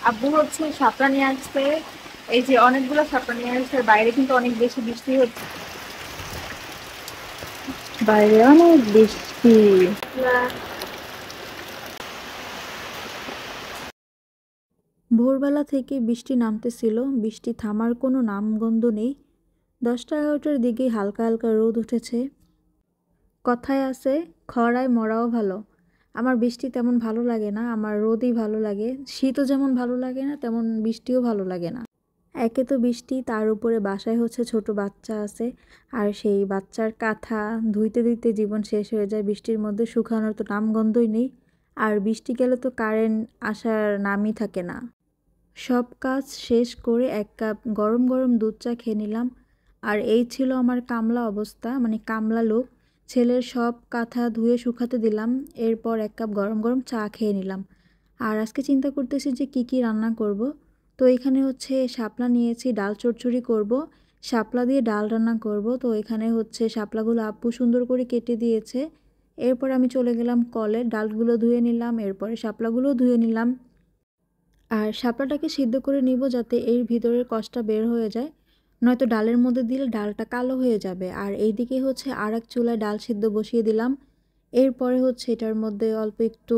আব্বু হচ্ছে শাপলা নিয়ে আসছে। এই যে অনেকগুলো শাপলা নিয়ে আসছে, বাইরে কিন্তু অনেক বেশি বৃষ্টি হচ্ছে। বাইরে অনেক বৃষ্টি। ভোরবেলা থেকে বৃষ্টি নামতেছিল, বৃষ্টি থামার কোনো নামগন্ধ নেই। 10টা 11টার দিকেই হালকা হালকা রোদ উঠেছে। কথায় আছে, খরায় মরাও ভালো। আমার বৃষ্টি তেমন ভালো লাগে না, আমার রোদই ভালো লাগে। শীতও যেমন ভালো লাগে না, তেমন বৃষ্টিও ভালো লাগে না। একে তো বৃষ্টি, তার উপরে বাসায় হচ্ছে ছোট বাচ্চা আছে। আর সেই বাচ্চার কাঁথা ধুইতে ধুইতে জীবন শেষ হয়ে যায়। বৃষ্টির মধ্যে শুকানোর তো নামগন্ধই নেই। আর বৃষ্টি গেলে তো কারেন্ট আসার নামই থাকে না। সব কাজ শেষ করে 1 কাপ গরম গরম দুধ চা খেয়ে নিলাম। আর এই ছিল আমার কামলা অবস্থা, মানে কামলা লোক। ছেলের সব কাঁথা ধুয়ে শুকাতে দিলাম, এরপর 1 কাপ গরম গরম চা খেয়ে নিলাম। আর আজকে চিন্তা করতেছি যে কি কি রান্না করব। তো এখানে হচ্ছে শাপলা নিয়েছি, ডাল চচ্চড়ি করব। শাপলা দিয়ে ডাল রান্না করব। তো এখানে হচ্ছে শাপলাগুলো আব্বু সুন্দর করে কেটে দিয়েছে। এরপর আমি চলে গেলাম কলে, ডালগুলো ধুয়ে নিলাম, এরপরে শাপলাগুলোও ধুয়ে নিলাম। আর শাপলাটাকে সিদ্ধ করে নিব যাতে এর ভিতরের কষটা বের হয়ে যায়। নয়তো ডালের মধ্যে দিলে ডালটা কালো হয়ে যাবে। আর এইদিকে হচ্ছে আরেক চুলায় ডাল সিদ্ধ বসিয়ে দিলাম। এরপরে হচ্ছে এটার মধ্যে অল্প একটু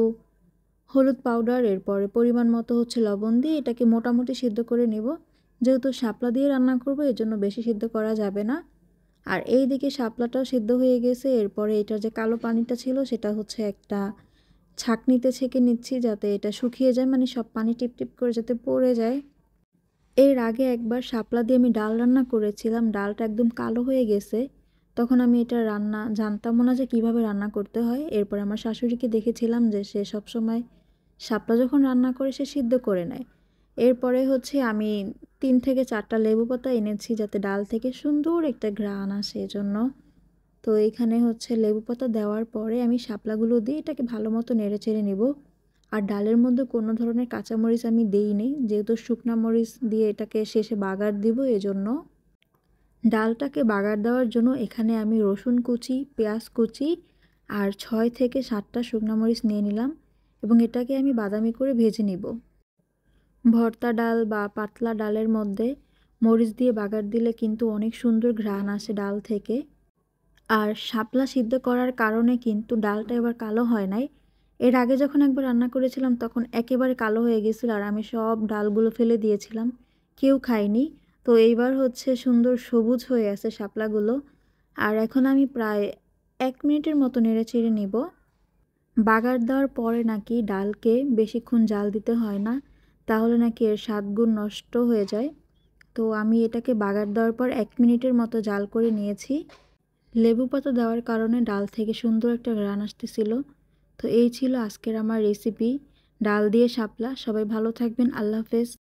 হলুদ পাউডার, এরপরে পরিমাণ মতো হচ্ছে লবণ দিয়ে এটাকে মোটামুটি সিদ্ধ করে নেব। যেহেতু শাপলা দিয়ে রান্না করব, এজন্য বেশি সিদ্ধ করা যাবে না। আর এইদিকে শাপলাটাও সিদ্ধ হয়ে গেছে। এরপরে এটার যে কালো পানিটা ছিল সেটা হচ্ছে একটা ছাঁকনিতে ছেঁকে নিচ্ছি যাতে এটা শুকিয়ে যায়, মানে সব পানি টিপটিপ করে যাতে পড়ে যায়। এর আগে একবার শাপলা দিয়ে আমি ডাল রান্না করেছিলাম, ডালটা একদম কালো হয়ে গেছে। তখন আমি এটা রান্না জানতামও না যে কীভাবে রান্না করতে হয়। এরপর আমার শাশুড়িকে দেখেছিলাম যে সে সবসময় শাপলা যখন রান্না করে সে সিদ্ধ করে নেয়। এরপরে হচ্ছে আমি 3 থেকে 4টা লেবু পাতা এনেছি যাতে ডাল থেকে সুন্দর একটা ঘ্রাণ আসে এজন্য। তো এইখানে হচ্ছে লেবু পাতা দেওয়ার পরে আমি শাপলাগুলো দিয়ে এটাকে ভালো মতো নেড়েচেড়ে নেব। আর ডালের মধ্যে কোনো ধরনের কাঁচামরিচ আমি দেইনি, যেহেতু শুকনা মরিচ দিয়ে এটাকে শেষে বাগার দিব এজন্য। ডালটাকে বাগার দেওয়ার জন্য এখানে আমি রসুন কুচি, পেঁয়াজ কুচি আর 6 থেকে 7টা শুকনা মরিচ নিয়ে নিলাম এবং এটাকে আমি বাদামি করে ভেজে নিব। ভর্তা ডাল বা পাতলা ডালের মধ্যে মরিচ দিয়ে বাগার দিলে কিন্তু অনেক সুন্দর ঘ্রাণ আসে ডাল থেকে। আর শাপলা সিদ্ধ করার কারণে কিন্তু ডালটা এবার কালো হয় নাই। এর আগে যখন একবার রান্না করেছিলাম তখন একেবারে কালো হয়ে গেছিল আর আমি সব ডালগুলো ফেলে দিয়েছিলাম, কেউ খায়নি। তো এইবার হচ্ছে সুন্দর সবুজ হয়ে আছে শাপলাগুলো। আর এখন আমি প্রায় 1 মিনিটের মতো নেড়ে চেড়ে নিব। বাগার দেওয়ার পরে নাকি ডালকে বেশিক্ষণ জাল দিতে হয় না, তাহলে নাকি এর স্বাদগুণ নষ্ট হয়ে যায়। তো আমি এটাকে বাগার দেওয়ার পর 1 মিনিটের মতো জাল করে নিয়েছি। লেবু পাতা দেওয়ার কারণে ডাল থেকে সুন্দর একটা ঘ্রাণ আসতেছিল। তো এই ছিল আজকের আমার রেসিপি, ডাল দিয়ে শাপলা। সবাই ভালো থাকবেন, আল্লাহ হাফেজ।